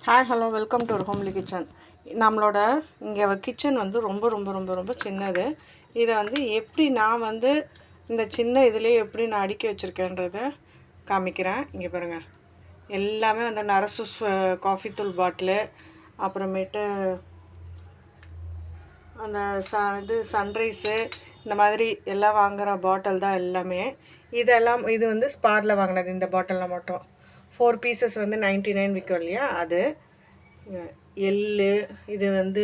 Hi hello welcome to ஒரு homely kitchen. நம்மளோட இங்கே கிச்சன் வந்து ரொம்ப ரொம்ப ரொம்ப ரொம்ப சின்னது. இதை வந்து எப்படி நான் வந்து இந்த சின்ன இதுலேயே எப்படி நான் அடுக்கி வச்சுருக்கேன்றதை காமிக்கிறேன். இங்கே பாருங்கள், எல்லாமே வந்து நரசூஸ் காஃபி தூள் பாட்டிலு, அப்புறமேட்டு அந்த சன்ரைஸு, இந்த மாதிரி எல்லாம் வாங்குகிற பாட்டில் தான் எல்லாமே. இது வந்து ஸ்பாரில் வாங்கினது. இந்த பாட்டிலில் மட்டும் 4 பீசஸ் வந்து 99 விற்கும் இல்லையா, அது. எள்ளு, இது வந்து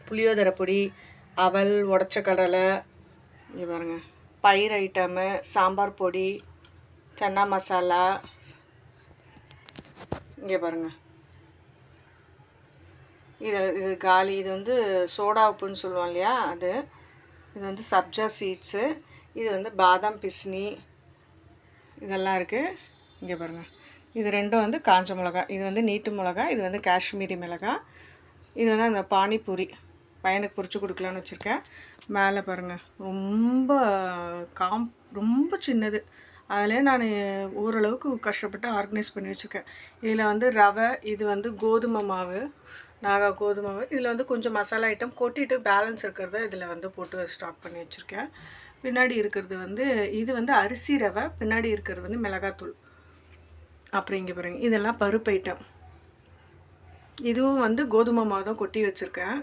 புளியோதரை பொடி, அவல், உடச்ச கடலை, இங்கே பாருங்கள், பயிர் ஐட்டமு, சாம்பார் பொடி, சன்னா மசாலா, இங்கே பாருங்கள், இது காலி. இது வந்து சோடா உப்புன்னு சொல்லுவோம் இல்லையா, அது. இது வந்து சப்ஜா சீட்ஸு, இது வந்து பாதாம் பிஸ்னி, இதெல்லாம் இருக்குது. இங்கே பாருங்கள், இது ரெண்டும் வந்து காஞ்ச மிளகா, இது வந்து நீட்டு மிளகா, இது வந்து காஷ்மீரி மிளகா. இது வந்து அந்த பானிபூரி பையனுக்கு பொரிச்சு கொடுக்கலான்னு வச்சுருக்கேன். மேலே பாருங்கள், ரொம்ப சின்னது. அதில் நான் ஓரளவுக்கு கஷ்டப்பட்டு ஆர்கனைஸ் பண்ணி வச்சுருக்கேன். இதில் வந்து ரவை, இது வந்து கோதுமை மாவு, நாகா கோதுமை மாவு. இதில் வந்து கொஞ்சம் மசாலா ஐட்டம் கொட்டிட்டு பேலன்ஸ் இருக்கிறத இதில் வந்து போட்டு ஸ்டாக் பண்ணி வச்சுருக்கேன். பின்னாடி இருக்கிறது வந்து இது வந்து அரிசி ரவை, பின்னாடி இருக்கிறது வந்து மிளகாத்தூள். அப்புறம் இங்கே பாருங்கள், இதெல்லாம் பருப்பு ஐட்டம். இதுவும் வந்து கோதுமை மாவு தான் கொட்டி வச்சுருக்கேன்.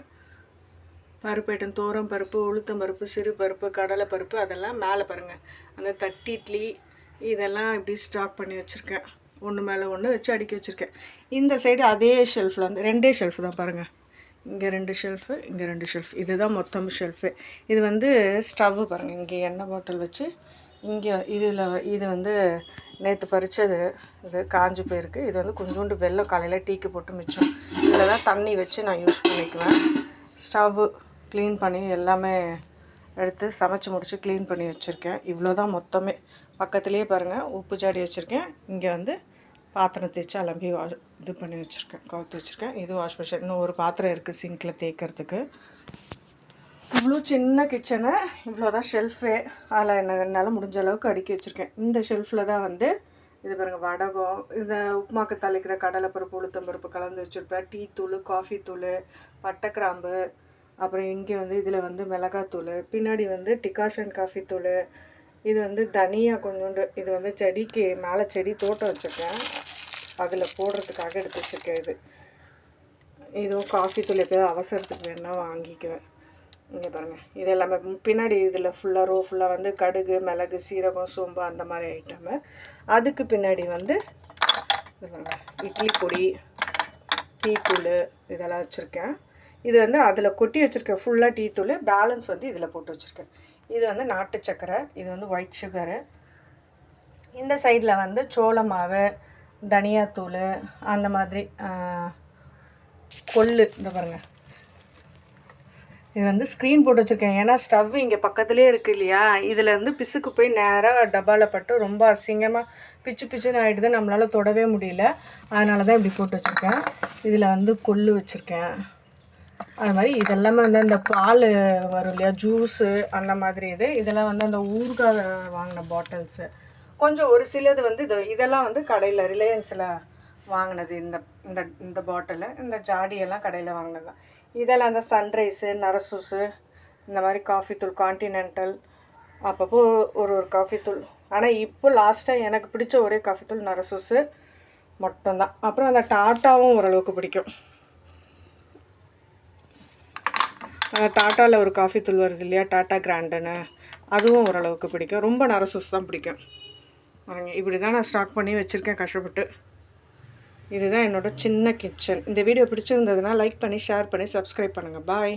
பருப்பு ஐட்டம், தோரம் பருப்பு, உளுத்தம் பருப்பு, சிறு பருப்பு, கடலை பருப்பு, அதெல்லாம் மேலே பாருங்கள். அந்த தட்டி இட்லி, இதெல்லாம் இப்படி ஸ்டாக் பண்ணி வச்சுருக்கேன். ஒன்று மேலே ஒன்று வச்சு அடுக்கி வச்சுருக்கேன். இந்த சைடு அதே ஷெல்ஃபில் வந்து 2 ஷெல்ஃபு தான் பாருங்கள். இங்கே 2 ஷெல்ஃபு, இங்கே 2 ஷெல்ஃப். இதுதான் மொத்தம் ஷெல்ஃபு. இது வந்து ஸ்டவ்வு பாருங்கள். இங்கே எண்ணெய் பாட்டில் வச்சு, இங்கே இது வந்து நேற்று பறித்தது, இது காஞ்சி போயிருக்கு. இது வந்து கொஞ்சோண்டு வெல்லம் காலையில் டீக்கு போட்டு மிச்சம். இதில் தான் தண்ணி வச்சு நான் யூஸ் பண்ணிக்குவேன். ஸ்டவ்வு க்ளீன் பண்ணி எல்லாமே எடுத்து சமைச்சி முடித்து க்ளீன் பண்ணி வச்சுருக்கேன். இவ்வளோ தான் மொத்தமே. பக்கத்துலேயே பாருங்கள், உப்பு ஜாடி வச்சுருக்கேன். இங்கே வந்து பாத்திரம் தேய்ச்சி அலம்பி இது பண்ணி வச்சுருக்கேன், கவுத்து வச்சுருக்கேன். இது வாஷ் மிஷின். இன்னும் ஒரு பாத்திரம் இருக்குது சிங்கில் தேய்க்கிறதுக்கு. இவ்வளோ சின்ன கிச்சனை, இவ்வளோ தான் ஷெல்ஃபே. அதில் என்னால் முடிஞ்ச அளவுக்கு அடுக்கி வச்சுருக்கேன். இந்த ஷெல்ஃபில் தான் வந்து இது பாருங்கள், வடகம், இந்த உப்புமாக்கு தாளிக்கிற கடலைப்பருப்பு, உளுத்தம்பருப்பு கலந்து வச்சுருப்பேன். டீ தூள், காஃபி தூள், பட்டை கிராம்பு, அப்புறம் இங்கே வந்து இதில் வந்து மிளகாத்தூள், பின்னாடி வந்து டிகாஷன் காஃபி தூள், இது வந்து தனியா கொஞ்சோண்டு. இது வந்து செடிக்கு மேலே செடி தோட்டம் வச்சுருக்கேன், அதில் போடுறதுக்காக எடுத்து வச்சுருக்கேன். இதுவும் காஃபி தூள் எப்போயாவது அவசரத்துக்கு வேணால் வாங்கிக்குவேன். இங்கே பாருங்கள், இது எல்லாமே பின்னாடி இதில் ஃபுல்லாக ஃபுல்லாக வந்து கடுகு, மிளகு, சீரகம், சோம்பு, அந்த மாதிரி ஐட்டமு. அதுக்கு பின்னாடி வந்து இட்லி பொடி, டீ தூள், இதெல்லாம் வச்சுருக்கேன். இது வந்து அதில் கொட்டி வச்சுருக்கேன் ஃபுல்லாக டீ தூள். பேலன்ஸ் வந்து இதில் போட்டு வச்சுருக்கேன். இது வந்து நாட்டு சக்கரை, இது வந்து ஒயிட் சுகரு. இந்த சைடில் வந்து சோள மாவு, தனியாத்தூள், அந்த மாதிரி கொள்ளு. இந்த பாருங்கள், இது வந்து ஸ்க்ரீன் போட்டு வச்சுருக்கேன். ஏன்னா ஸ்டவ் இங்கே பக்கத்துலேயே இருக்குது இல்லையா, இதிலேருந்து பிசுக்கு போய் நேராக டப்பாவில் பட்டு ரொம்ப அசிங்கமாக பிச்சுன்னு ஆகிடுது, நம்மளால் தொடவே முடியல. அதனால தான் இப்படி போட்டு வச்சுருக்கேன். இதில் வந்து கொள்ளு வச்சுருக்கேன். அது மாதிரி இதெல்லாமே வந்து அந்த பால் வரும் இல்லையா, ஜூஸு, அந்த மாதிரி இதெல்லாம் வந்து அந்த ஊறுகாய் வாங்கின பாட்டில்ஸு. கொஞ்சம் ஒரு சிலது வந்து இதெல்லாம் வந்து கடையில் ரிலையன்ஸில் வாங்கினது. இந்த பாட்டிலு, இந்த ஜாடியெல்லாம் கடையில் வாங்கினது தான். இதெல்லாம் அந்த சன்ரைஸு, நரசூஸு, இந்த மாதிரி காஃபி தூள், கான்டினென்டல், அப்பப்போ ஒரு காஃபி தூள். ஆனால் இப்போ லாஸ்ட்டாக எனக்கு பிடிச்ச ஒரே காஃபி தூள் நரசூஸு மட்டும்தான். அப்புறம் அந்த டாட்டாவும் ஓரளவுக்கு பிடிக்கும். டாட்டாவில் ஒரு காஃபி தூள் வருது இல்லையா, டாட்டா கிராண்டுன்னு, அதுவும் ஓரளவுக்கு பிடிக்கும். ரொம்ப நரசூஸ் தான் பிடிக்கும். இப்படி தான் நான் ஸ்டாக் பண்ணி வச்சுருக்கேன் கஷ்டப்பட்டு. இதுதான் என்னோடய சின்ன கிச்சன். இந்த வீடியோ பிடிச்சிருந்ததுன்னா லைக் பண்ணி, ஷேர் பண்ணி, சப்ஸ்கிரைப் பண்ணுங்கள். பாய்.